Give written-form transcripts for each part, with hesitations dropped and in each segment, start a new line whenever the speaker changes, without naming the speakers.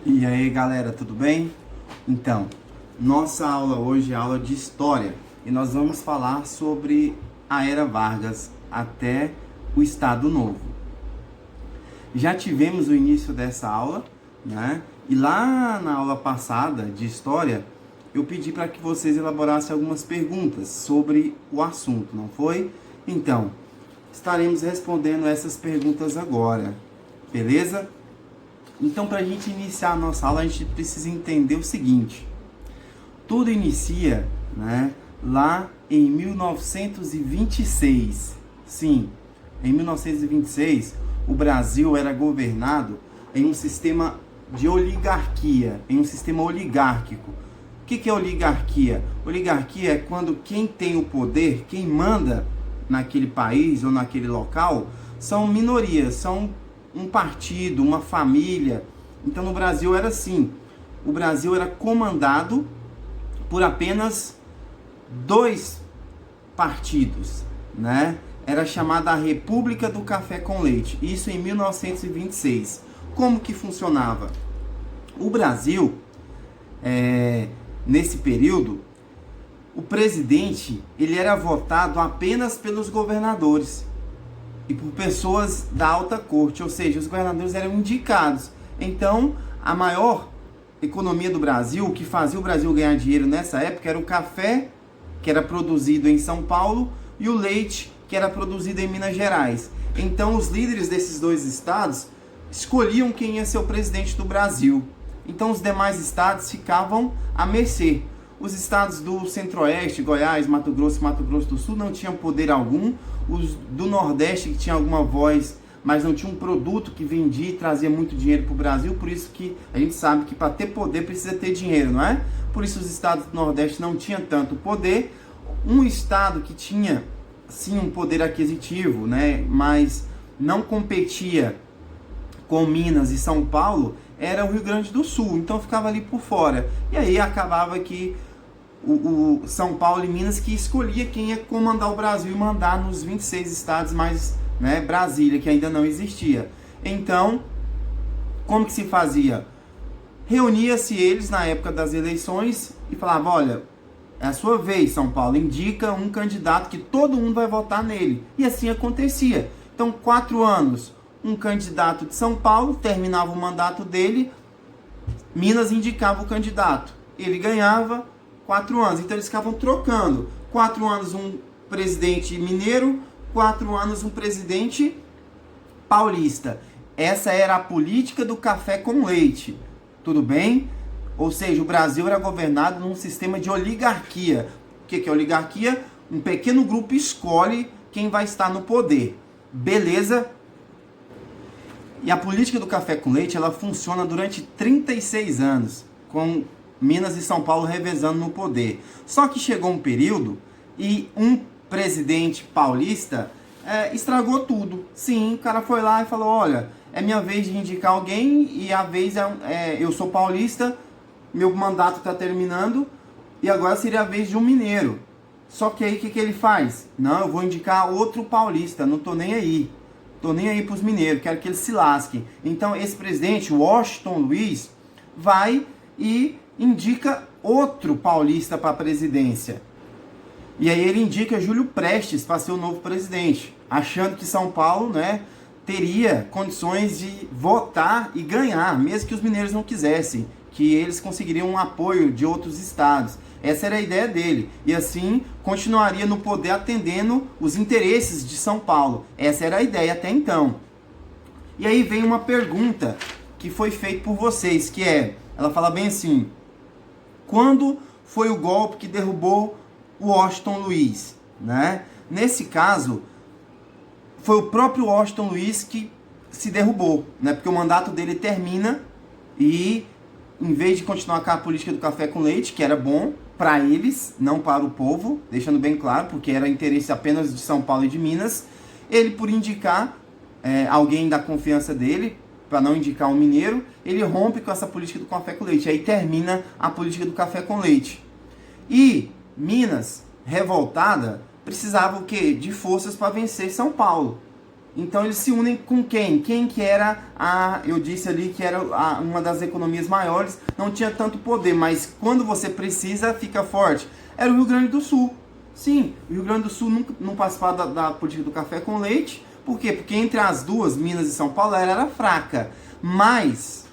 E aí galera, tudo bem? Então, nossa aula hoje é aula de História e nós vamos falar sobre a Era Vargas até o Estado Novo. Já tivemos o início dessa aula, né? E lá na aula passada de História, eu pedi para que vocês elaborassem algumas perguntas sobre o assunto, não foi? Então, estaremos respondendo essas perguntas agora, beleza? Então, para a gente iniciar a nossa aula, a gente precisa entender o seguinte. Tudo inicia, né, lá em 1926. Sim, em 1926, o Brasil era governado em um sistema de oligarquia, em um sistema oligárquico. O que é oligarquia? Oligarquia é quando quem tem o poder, quem manda naquele país ou naquele local, são minorias, são um partido, uma família. Então no Brasil era assim. O Brasil era comandado por apenas dois partidos, né? Era chamada a República do Café com Leite. Isso em 1926. Como que funcionava? O Brasil, nesse período, o presidente ele era votado apenas pelos governadores e por pessoas da alta corte, ou seja, os governadores eram indicados. Então, a maior economia do Brasil, o que fazia o Brasil ganhar dinheiro nessa época, era o café, que era produzido em São Paulo, e o leite, que era produzido em Minas Gerais. Então, os líderes desses dois estados escolhiam quem ia ser o presidente do Brasil. Então, os demais estados ficavam à mercê. Os estados do Centro-Oeste, Goiás, Mato Grosso e Mato Grosso do Sul não tinham poder algum. Os do Nordeste, que tinham alguma voz, mas não tinha um produto que vendia e trazia muito dinheiro para o Brasil. Por isso que a gente sabe que para ter poder precisa ter dinheiro, não é? Por isso os estados do Nordeste não tinham tanto poder. Um estado que tinha, sim, um poder aquisitivo, né, mas não competia com Minas e São Paulo, era o Rio Grande do Sul. Então ficava ali por fora. E aí acabava que o São Paulo e Minas que escolhia quem ia comandar o Brasil e mandar nos 26 estados, mais, né, Brasília, que ainda não existia. Então, como que se fazia? Reunia-se eles na época das eleições e falava: olha, é a sua vez, São Paulo, indica um candidato que todo mundo vai votar nele. E assim acontecia. Então, 4 anos, um candidato de São Paulo, terminava o mandato dele, Minas indicava o candidato. Ele ganhava 4 anos. Então eles ficavam trocando. 4 anos um presidente mineiro, 4 anos um presidente paulista. Essa era a política do café com leite. Tudo bem? Ou seja, o Brasil era governado num sistema de oligarquia. O que é oligarquia? Um pequeno grupo escolhe quem vai estar no poder. Beleza? E a política do café com leite, ela funciona durante 36 anos, com Minas e São Paulo revezando no poder. Só que chegou um período e um presidente paulista estragou tudo. Sim, o cara foi lá e falou: olha, é minha vez de indicar alguém e a vez eu sou paulista, meu mandato está terminando e agora seria a vez de um mineiro. Só que aí o que ele faz? Não, eu vou indicar outro paulista, não tô nem aí. Tô nem aí pros mineiros, quero que eles se lasquem. Então esse presidente, Washington Luiz, vai e indica outro paulista para a presidência. E aí ele indica Júlio Prestes para ser o novo presidente, achando que São Paulo, né, teria condições de votar e ganhar, mesmo que os mineiros não quisessem, que eles conseguiriam um apoio de outros estados. Essa era a ideia dele. E assim continuaria no poder atendendo os interesses de São Paulo. Essa era a ideia até então. E aí vem uma pergunta que foi feita por vocês, que ela fala bem assim: quando foi o golpe que derrubou o Washington Luiz? Né? Nesse caso, foi o próprio Washington Luiz que se derrubou, né? Porque o mandato dele termina e, em vez de continuar com a política do café com leite, que era bom para eles, não para o povo, deixando bem claro, porque era interesse apenas de São Paulo e de Minas, ele, por indicar alguém da confiança dele, para não indicar um mineiro, ele rompe com essa política do café com leite. Aí termina a política do café com leite. E Minas, revoltada, precisava o quê? De forças para vencer São Paulo. Então eles se unem com quem? Quem que era eu disse ali que era uma das economias maiores, não tinha tanto poder, mas quando você precisa, fica forte. Era o Rio Grande do Sul. Sim, o Rio Grande do Sul não participava da política do café com leite. Por quê? Porque entre as duas, Minas e São Paulo, ela era fraca. Mas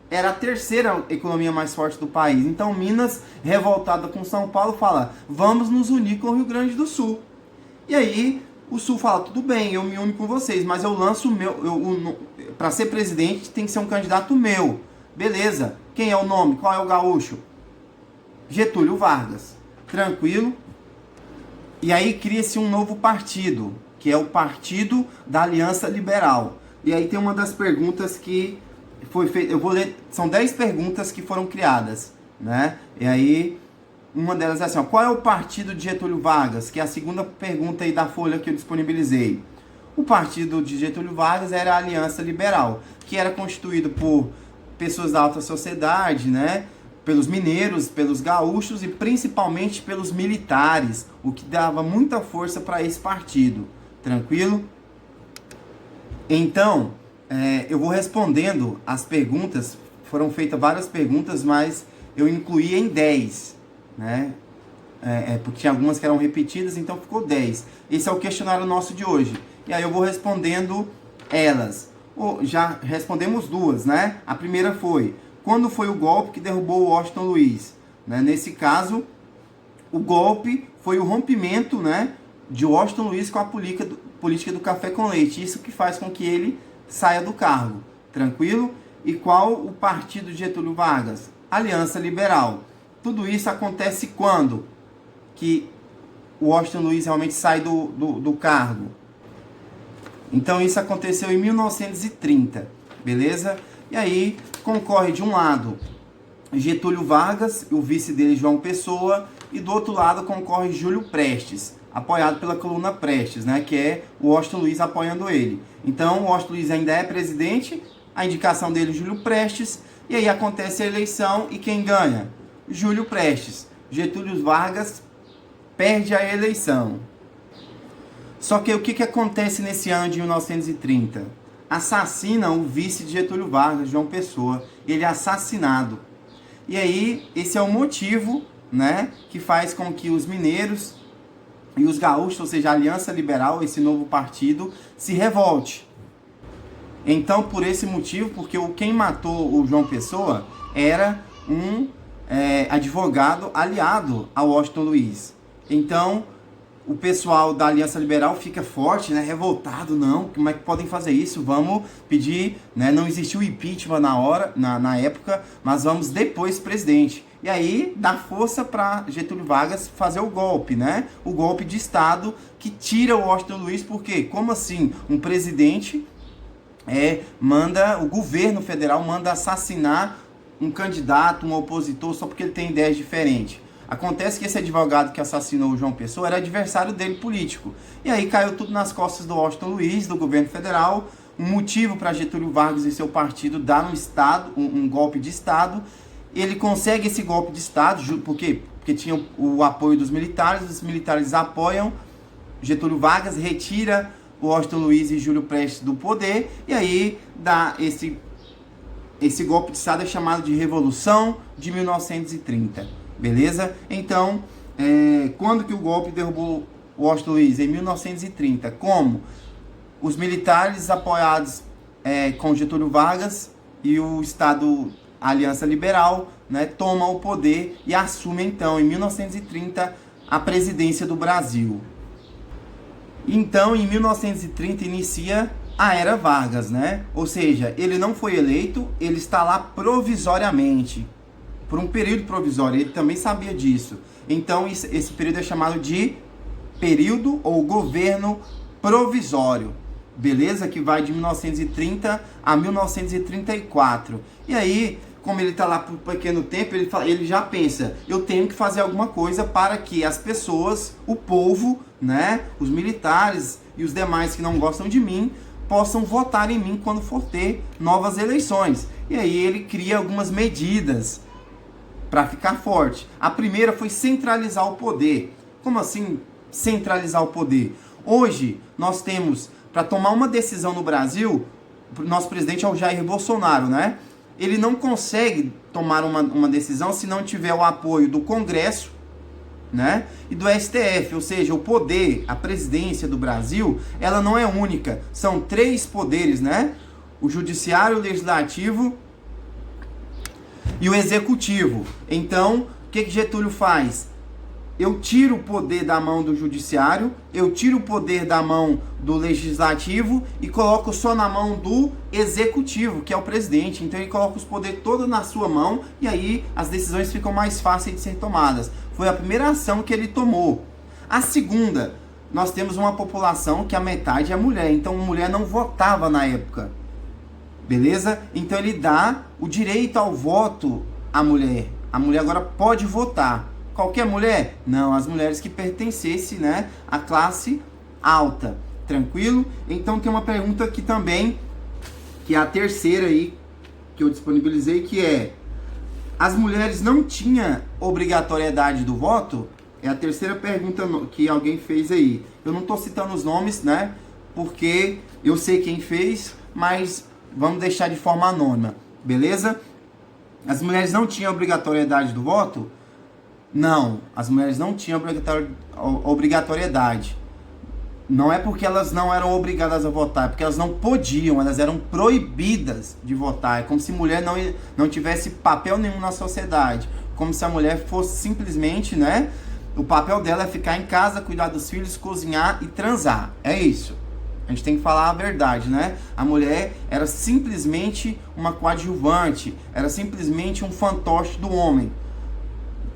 era a terceira economia mais forte do país. Então Minas, revoltada com São Paulo, fala: vamos nos unir com o Rio Grande do Sul. E aí o Sul fala: tudo bem, eu me uno com vocês, mas eu lanço o meu... para ser presidente tem que ser um candidato meu. Beleza. Quem é o nome? Qual é o gaúcho? Getúlio Vargas. Tranquilo? E aí cria-se um novo partido, que é o Partido da Aliança Liberal. E aí tem uma das perguntas que foi feita, eu vou ler, são 10 perguntas que foram criadas, né? E aí uma delas é assim, ó: qual é o partido de Getúlio Vargas? Que é a segunda pergunta aí da folha que eu disponibilizei. O partido de Getúlio Vargas era a Aliança Liberal, que era constituído por pessoas da alta sociedade, né? Pelos mineiros, pelos gaúchos e principalmente pelos militares, o que dava muita força para esse partido. Tranquilo? Então, eu vou respondendo as perguntas. Foram feitas várias perguntas, mas eu incluí em 10, né? Porque tinha algumas que eram repetidas, então ficou 10. Esse é o questionário nosso de hoje. E aí eu vou respondendo elas. Já respondemos duas, né? A primeira foi: quando foi o golpe que derrubou o Washington Luiz? Né? Nesse caso, o golpe foi o rompimento, né, de Washington Luiz com a política do café com leite. Isso que faz com que ele saia do cargo. Tranquilo? E qual o partido de Getúlio Vargas? Aliança Liberal. Tudo isso acontece quando que o Washington Luiz realmente sai do cargo? Então isso aconteceu em 1930, beleza? E aí concorre de um lado Getúlio Vargas, o vice dele João Pessoa, e do outro lado concorre Júlio Prestes, apoiado pela coluna Prestes, né, que é o Washington Luiz apoiando ele. Então o Washington Luiz ainda é presidente, a indicação dele é Júlio Prestes, e aí acontece a eleição e quem ganha? Júlio Prestes. Getúlio Vargas perde a eleição. Só que o que acontece nesse ano de 1930? Assassinam o vice de Getúlio Vargas, João Pessoa. Ele é assassinado. E aí, esse é o motivo, né, que faz com que os mineiros e os gaúchos, ou seja, a Aliança Liberal, esse novo partido, se revolte. Então, por esse motivo, porque quem matou o João Pessoa era um advogado aliado ao Washington Luiz. Então, o pessoal da Aliança Liberal fica forte, né, revoltado. Não, como é que podem fazer isso? Vamos pedir, né, não existiu impeachment na época, mas vamos depois presidente. E aí dá força para Getúlio Vargas fazer o golpe, né? O golpe de Estado que tira o Washington Luiz, porque como assim um presidente o governo federal manda assassinar um candidato, um opositor, só porque ele tem ideias diferentes? Acontece que esse advogado que assassinou o João Pessoa era adversário dele político. E aí caiu tudo nas costas do Washington Luiz, do governo federal. Um motivo para Getúlio Vargas e seu partido dar um golpe de Estado. Ele consegue esse golpe de Estado, por quê? Porque tinha o apoio dos militares, os militares apoiam Getúlio Vargas, retira o Washington Luiz e Júlio Prestes do poder, e aí dá esse golpe de Estado, é chamado de Revolução de 1930. Beleza? Então, quando que o golpe derrubou o Washington Luiz? Em 1930. Como? Os militares apoiados com Getúlio Vargas e o Estado, a Aliança Liberal, né, tomam o poder e assume então, em 1930, a presidência do Brasil. Então, em 1930, inicia a Era Vargas, né? Ou seja, ele não foi eleito, ele está lá provisoriamente, por um período provisório. Ele também sabia disso. Então, esse período é chamado de período ou governo provisório. Beleza? Que vai de 1930 a 1934. E aí, como ele está lá por um pequeno tempo, ele já pensa: eu tenho que fazer alguma coisa para que as pessoas, o povo, né, os militares e os demais que não gostam de mim, possam votar em mim quando for ter novas eleições. E aí ele cria algumas medidas para ficar forte. A primeira foi centralizar o poder. Como assim centralizar o poder? Hoje nós temos para tomar uma decisão no Brasil, o nosso presidente é o Jair Bolsonaro, né? Ele não consegue tomar uma decisão se não tiver o apoio do Congresso, né, e do STF, ou seja, o poder, a presidência do Brasil, ela não é única, são 3 poderes, né? O judiciário, o legislativo e o executivo. Então, o que Getúlio faz? Eu tiro o poder da mão do judiciário, eu tiro o poder da mão do legislativo e coloco só na mão do executivo, que é o presidente. Então ele coloca os poderes todos na sua mão e aí as decisões ficam mais fáceis de ser tomadas. Foi a primeira ação que ele tomou. A segunda, nós temos uma população que a metade é mulher, então a mulher não votava na época. Beleza? Então ele dá o direito ao voto à mulher. A mulher agora pode votar. Qualquer mulher? Não, as mulheres que pertencessem, né, à classe alta. Tranquilo? Então tem uma pergunta aqui também, que é a terceira aí, que eu disponibilizei, que é: as mulheres não tinham obrigatoriedade do voto? É a terceira pergunta que alguém fez aí. Eu não estou citando os nomes, né, porque eu sei quem fez, mas vamos deixar de forma anônima, beleza? As mulheres não tinham obrigatoriedade do voto? Não, as mulheres não tinham obrigatoriedade. Não é porque elas não eram obrigadas a votar, é porque elas não podiam, elas eram proibidas de votar. É como se mulher não tivesse papel nenhum na sociedade. Como se a mulher fosse simplesmente, né? O papel dela é ficar em casa, cuidar dos filhos, cozinhar e transar. É isso. A gente tem que falar a verdade, né? A mulher era simplesmente uma coadjuvante, era simplesmente um fantoche do homem.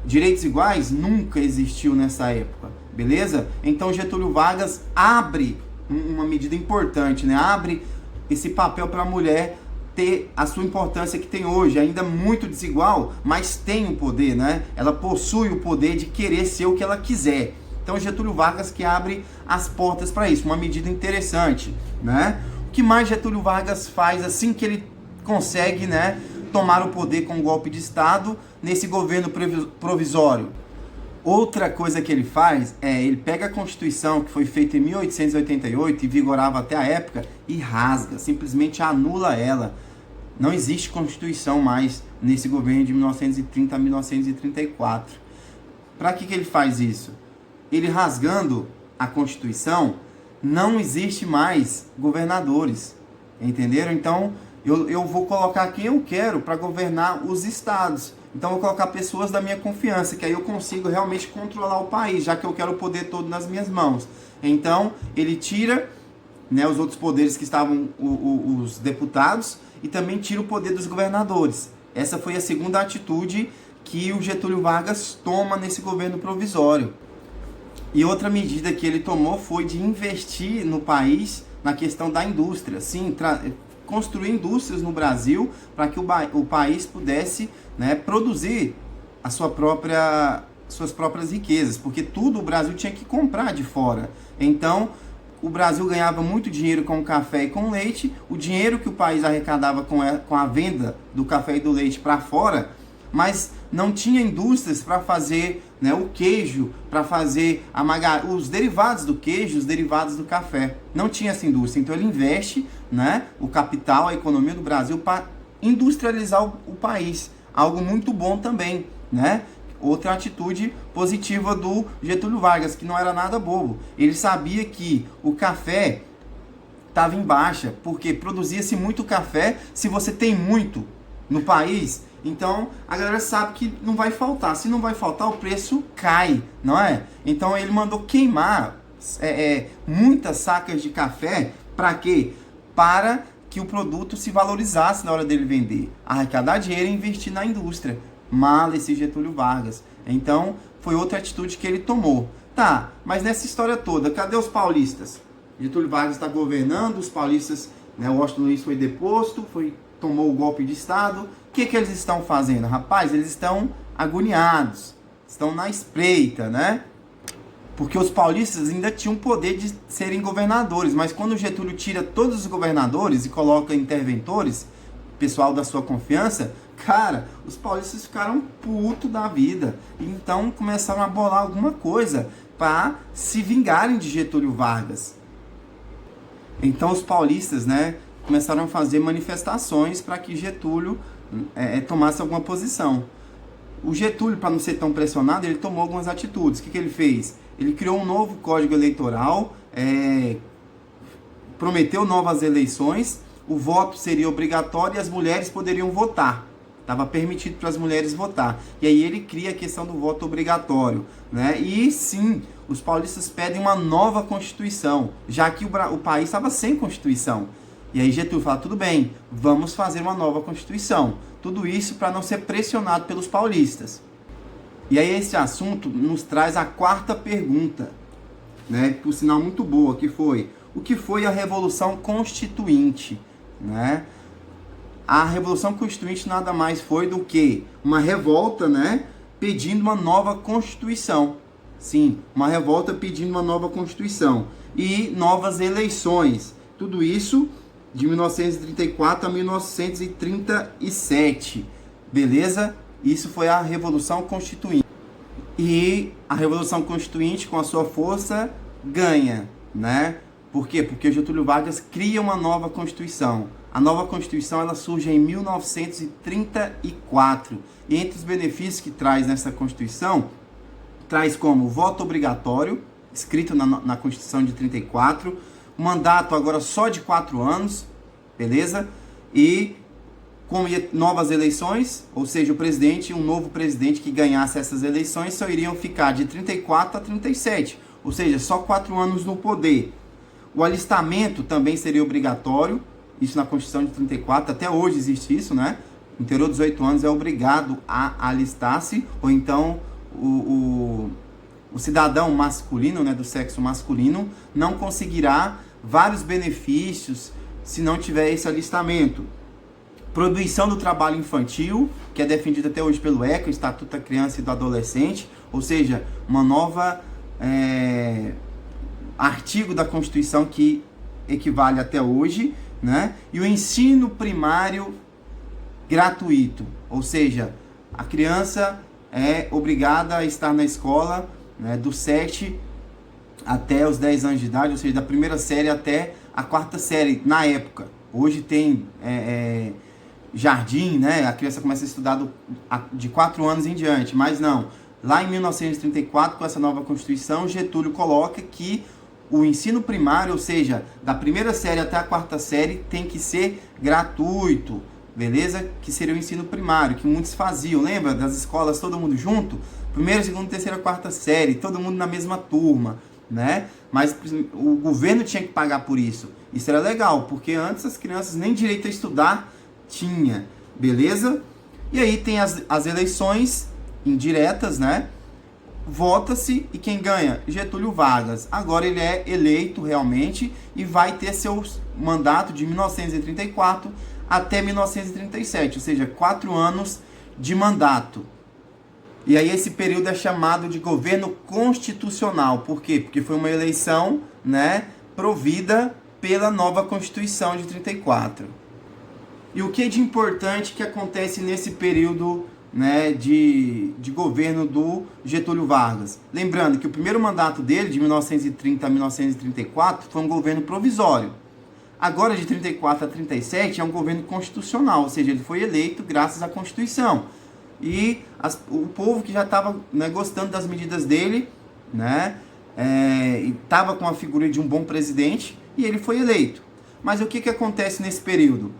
Direitos iguais nunca existiu nessa época, beleza? Então Getúlio Vargas abre uma medida importante, né? Abre esse papel para a mulher ter a sua importância que tem hoje, ainda muito desigual, mas tem o poder, né? Ela possui o poder de querer ser o que ela quiser. Então Getúlio Vargas que abre as portas para isso, uma medida interessante, né? O que mais Getúlio Vargas faz assim que ele consegue, né, tomar o poder com um golpe de Estado nesse governo provisório? Outra coisa que ele faz é, ele pega a Constituição que foi feita em 1888 e vigorava até a época e rasga, simplesmente anula ela. Não existe Constituição mais nesse governo de 1930 a 1934. Para que ele faz isso? Ele rasgando a Constituição, não existe mais governadores, entenderam? Então, eu vou colocar quem eu quero para governar os estados. Então, eu vou colocar pessoas da minha confiança, que aí eu consigo realmente controlar o país, já que eu quero o poder todo nas minhas mãos. Então, ele tira, né, os outros poderes que estavam os deputados e também tira o poder dos governadores. Essa foi a segunda atitude que o Getúlio Vargas toma nesse governo provisório. E outra medida que ele tomou foi de investir no país na questão da indústria. Sim, construir indústrias no Brasil para que o país pudesse, né, produzir suas próprias riquezas, porque tudo o Brasil tinha que comprar de fora. Então, o Brasil ganhava muito dinheiro com o café e com o leite, o dinheiro que o país arrecadava com a venda do café e do leite para fora, mas não tinha indústrias para fazer, né, o queijo, para fazer os derivados do queijo, os derivados do café. Não tinha essa indústria. Então ele investe, né, o capital, a economia do Brasil para industrializar o país. Algo muito bom também, né? Outra atitude positiva do Getúlio Vargas, que não era nada bobo. Ele sabia que o café estava em baixa, porque produzia-se muito café. Se você tem muito no país, então a galera sabe que não vai faltar. Se não vai faltar, o preço cai, não é? Então ele mandou queimar muitas sacas de café. Para quê? Para que o produto se valorizasse na hora dele vender. Arrecadar dinheiro e investir na indústria. Mala esse Getúlio Vargas. Então foi outra atitude que ele tomou. Tá, mas nessa história toda, cadê os paulistas? Getúlio Vargas está governando, os paulistas, né, o Washington Luiz foi deposto, tomou o golpe de Estado. O que eles estão fazendo? Rapaz, eles estão agoniados, estão na espreita, né? Porque os paulistas ainda tinham o poder de serem governadores, mas quando o Getúlio tira todos os governadores e coloca interventores, pessoal da sua confiança, cara, os paulistas ficaram putos da vida. E então começaram a bolar alguma coisa para se vingarem de Getúlio Vargas. Então os paulistas, né, começaram a fazer manifestações para que Getúlio tomasse alguma posição. O Getúlio, para não ser tão pressionado, ele tomou algumas atitudes. O que ele fez? Ele criou um novo código eleitoral, prometeu novas eleições, o voto seria obrigatório e as mulheres poderiam votar. Estava permitido para as mulheres votar. E aí ele cria a questão do voto obrigatório, né? E sim, os paulistas pedem uma nova Constituição, já que o país estava sem Constituição. E aí Getúlio fala, tudo bem, vamos fazer uma nova Constituição. Tudo isso para não ser pressionado pelos paulistas. E aí esse assunto nos traz a quarta pergunta, né? Por sinal muito boa, que foi: o que foi a Revolução Constituinte, né? A Revolução Constituinte nada mais foi do que uma revolta, né, pedindo uma nova Constituição. Sim, uma revolta pedindo uma nova Constituição e novas eleições. Tudo isso de 1934 a 1937, beleza? Isso foi a Revolução Constituinte. E a Revolução Constituinte, com a sua força, ganha, né? Por quê? Porque Getúlio Vargas cria uma nova Constituição. A nova Constituição ela surge em 1934. E entre os benefícios que traz nessa Constituição, traz como voto obrigatório, escrito na Constituição de 34, mandato agora só de 4 anos, beleza? E com novas eleições, ou seja, um novo presidente que ganhasse essas eleições só iriam ficar de 34 a 37, ou seja, só 4 anos no poder. O alistamento também seria obrigatório, isso na Constituição de 34, até hoje existe isso, né? O interior dos 18 anos é obrigado a alistar-se, ou então o cidadão masculino, né, do sexo masculino, não conseguirá vários benefícios se não tiver esse alistamento. Proibição do trabalho infantil, que é defendido até hoje pelo ECA, Estatuto da Criança e do Adolescente, ou seja, uma nova artigo da Constituição que equivale até hoje, né? E o ensino primário gratuito, ou seja, a criança é obrigada a estar na escola, né, dos 7 até os 10 anos de idade, ou seja, da primeira série até a 4ª série, na época. Hoje tem jardim, né? A criança começa a estudar de 4 anos em diante, mas não. Lá em 1934, com essa nova Constituição, Getúlio coloca que o ensino primário, ou seja, da primeira série até a 4ª série, tem que ser gratuito, beleza? Que seria o ensino primário, que muitos faziam, lembra? Das escolas, todo mundo junto? Primeira, segunda, terceira, 4ª série, todo mundo na mesma turma, né? Mas o governo tinha que pagar por isso. Isso era legal, porque antes as crianças nem direito a estudar tinha, beleza? E aí tem as eleições indiretas, né? Vota-se e quem ganha? Getúlio Vargas. Agora ele é eleito realmente e vai ter seu mandato de 1934 até 1937, ou seja, 4 anos de mandato. E aí esse período é chamado de governo constitucional. Por quê? Porque foi uma eleição, né, provida pela nova Constituição de 34. E o que é de importante que acontece nesse período, né, de governo do Getúlio Vargas? Lembrando que o primeiro mandato dele, de 1930 a 1934, foi um governo provisório. Agora, de 34 a 37, é um governo constitucional, ou seja, ele foi eleito graças à Constituição. E o povo que já estava, né, gostando das medidas dele, né, estava com a figura de um bom presidente, e ele foi eleito. Mas o que acontece nesse período?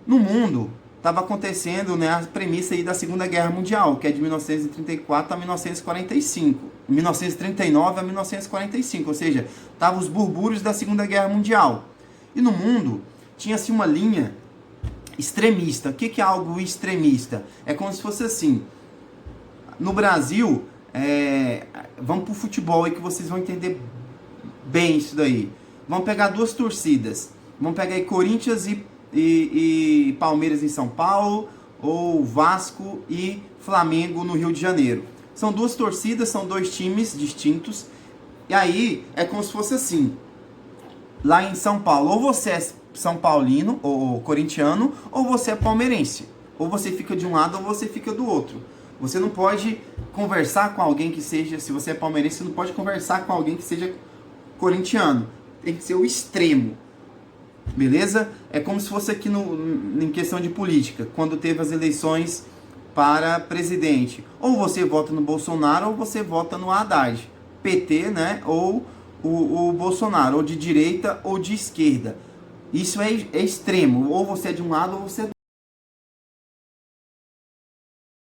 No mundo, estava acontecendo, né, a premissa aí da Segunda Guerra Mundial, que é de 1934 a 1945. 1939 a 1945, ou seja, estavam os burbúrios da Segunda Guerra Mundial. E no mundo, tinha-se uma linha extremista. O que é algo extremista? É como se fosse assim. No Brasil, vamos para o futebol aí que vocês vão entender bem isso daí. Vamos pegar 2 torcidas. Vamos pegar aí Corinthians e Palmeiras em São Paulo, ou Vasco e Flamengo no Rio de Janeiro. São 2 torcidas, são 2 times distintos. E aí é como se fosse assim. Lá em São Paulo, ou você é São Paulino ou corintiano, ou você é palmeirense. Ou você fica de um lado ou você fica do outro. Você não pode conversar com alguém que seja, se você é palmeirense, você não pode conversar com alguém que seja corintiano. Tem que ser o extremo. Beleza? É como se fosse aqui em questão de política, quando teve as eleições para presidente. Ou você vota no Bolsonaro ou você vota no Haddad. PT, né? Ou o Bolsonaro, ou de direita ou de esquerda. Isso é extremo. Ou você é de um lado ou você é do